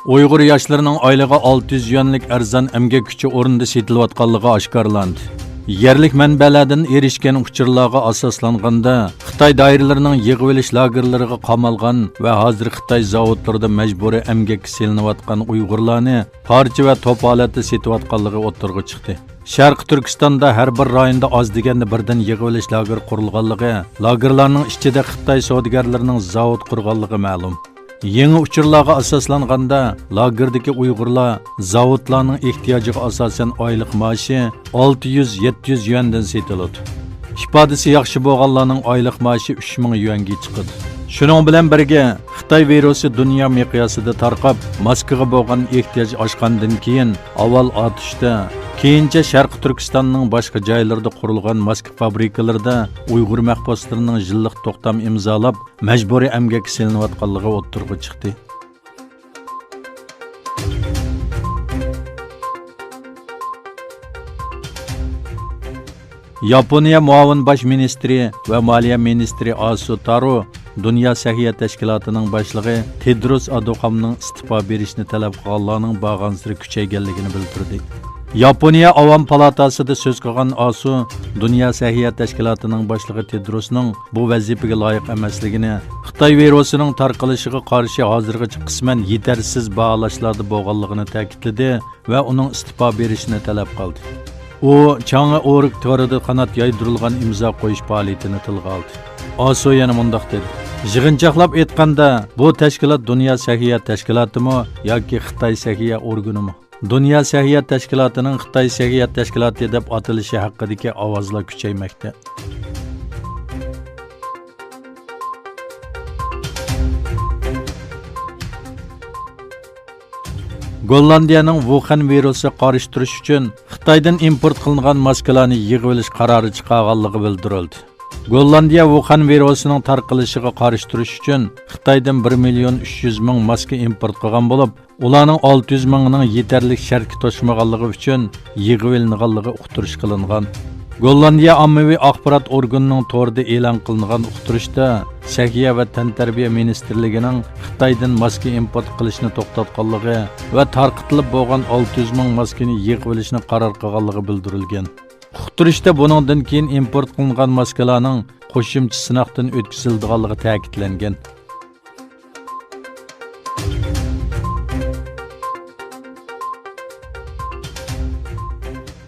Uyg'ur yoshlarining oyligi 600 yuanlik arzon emgak kuchi o'rnida setilayotganligi oshkorlandi. Yerlik manbalardan erishgan uchurlarga asoslanganda Xitoy doiralarining yig'ilish lagerlariga qamalgan va hozir Xitoy zavodlarida majburiy emgakka selinayotgan Uyg'urlarni parcha va top holatda setayotganligi o'ttirg'i chiqdi. Sharq Turkistonda har bir rayonda oz deganda birdan yig'ilish lager qurilganligi, lagerlarning ichida Xitoy savdogarlarining zavod qurganligi ma'lum. Yangi uchurlarga asoslanganda lagerdagi Uyg'urlar zavodlarning ehtiyojiga asosan oylik maoshi 600-700 yuandan setiladi. Ifodasi yaxshi bo'lganlarning oylik maoshi 3000 yuanga chiqadi. Shuning bilan birga Xitoy virusi dunyo miqyosida tarqab, Moskvaga bo'lgan ehtiyoj oshgandan keyin avval otishda, keyincha Sharq Turkistonning boshqa joylarida qurilgan Moskva fabrikalarida Uyg'ur mahbuslarining yillik to'xtam imzolab, majburiy emgakka selinayotganligi o'ttirg'i chiqdi. Yaponiya muavin bosh ministri va moliya ministri Asu Taro Dünya Səhiyyə Təşkilatının başlığı Tedros Adhanomning istifa berishni talab qilganlarning bag'ansiri kuchayganligini bildirdi. Yaponiya Avam Palatasida so'z qilgan Asu, Dünya Səhiyyə Təşkilatının başlığı Tedrosning bu vazifaga loyiq emasligini, Xitoy virusining tarqalishiga qarshi hozirgacha qisman yetarsiz baholashlarda bo'lganligini ta'kidladi va uning istifa berishini talab qildi. U Chang'a o'rik to'rida qanot yaydirilgan imzo qo'yish faoliyatini tilga oldi. Asu yana mundaq dedi: "Yig'inchoqlab aytganda, bu tashkilot Dünya Səhiyyə Təşkilatimi yoki Xitoy Səhiyyə organimi? Dünya Səhiyyə Təşkilatının Xitoy Səhiyyə Təşkilatı deb atilishi haqidagi ovozlar kuchaymoqda." Gollandiyaning Wuhan virusi qarshi uchun Xitoydan import qilingan maskalarni yig'ib olish qarori chiqarganligi bildirildi. Gollandiya Wuhan virusining tarqalishiga qarshi turish uchun Xitoydan 1.300.000 maska import qilgan bo'lib, ularning 600.000ning yetarlik shartga to'shmaganligi uchun yig'ib olinganligi uqtirish qilingan. Gollandiya ommaviy axborot organining to'rida e'lon qilingan uqtirishda Səhiyyə va Tantarbiya ministrligining Xitoydan maska import qilishni to'xtatganligi va tarqitilib bo'lgan 600.000 maskani yig'ib olishni qaror qilganligi bildirilgan. Uqtirishda buningdan keyin import qilingan maskalarning qo'shimcha sinovdan o'tkazilganligi ta'kidlangan.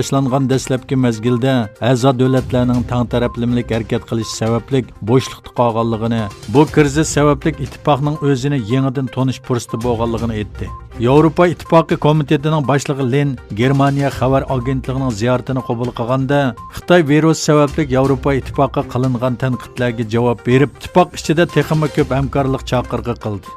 Başlanğan dastlabki mezgilda a'zo davlatlarning tang taraflimlik harakat qilishi sababli bo'shliqda qolganligini, bu krizis sababli ittifoqning o'zini yangidan tonish fursati bo'lganligini aytdi. Yevropa Ittifoqi komitetining boshlig'i Len Germaniya xabar agentligining ziyoratini qabul qilganda, Xitoy virus sababli Yevropa Ittifoqi qilingan tanqidlarga javob berib, ittifoq ichida texnik ko'p hamkorlik chaqirg'i qildi.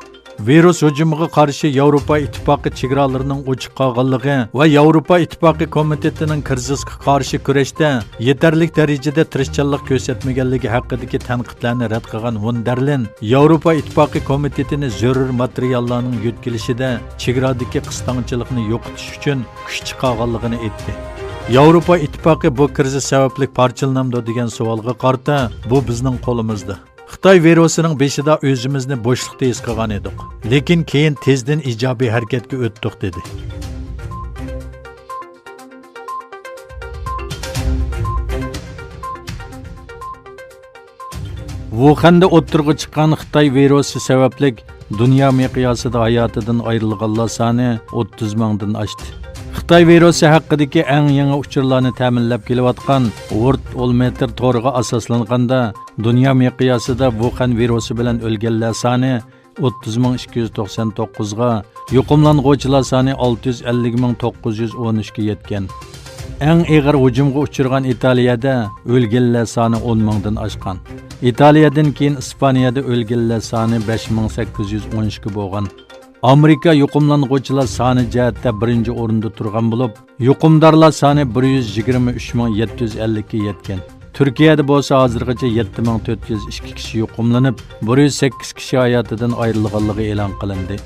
Virus hujumiga qarshi Yevropa Ittifoqi chegaralarining ochiq qolganligi va Yevropa Ittifoqi komitetining krizisga qarshi kurashda yetarli darajada tirishchanlik ko'rsatmaganligi haqidagi tanqidlarni rad qilgan von der Leyen, Yevropa Ittifoqi komitetini zarur materiallarning yetkazilishida chegaradagi qisqanchilikni yo'qotish uchun kuch chiqarganligini aytdi. Yevropa Ittifoqi bu krizis sababli parchalanamdi degan savolga qarata, bu bizning qo'limizda. Xitoy virusining beshida o'zimizni bo'shliqda his qilgan edik, lekin keyin tezdan ijobiy harakatga o'tdik dedi. Wuhan'da o'ttirg'i chiqqan Xitoy virusi sababli dunyo miqyosida hayotidan ayrilganlar soni 30 mingdan oshdi. Xitoy virusi haqidagi eng yangi uchurlarni ta'minlab kelayotgan World Odometer to'riga asoslanganda dunyo miqyosida Wuhan virusi bilan o'lganlar soni 30.299 ga, yuqumlanuvchilar soni 650.913 ga yetgan. Eng og'ir hujumga uchirgan Italiyada o'lganlar soni 10.000dan oshgan. Italiyadan keyin Ispaniyada o'lganlar soni 5.813 ga bo'lgan. Amerika yuqumlanuvchilar soni jihatda birinchi o'rinda turgan bo'lib, yuqumdorlar soni 123.750 ga yetgan. Turkiyada bo'lsa hozirgacha 7.402 kishi yuqumlanib, 108 kishi hayotidan ayrilganligi e'lon qilindi.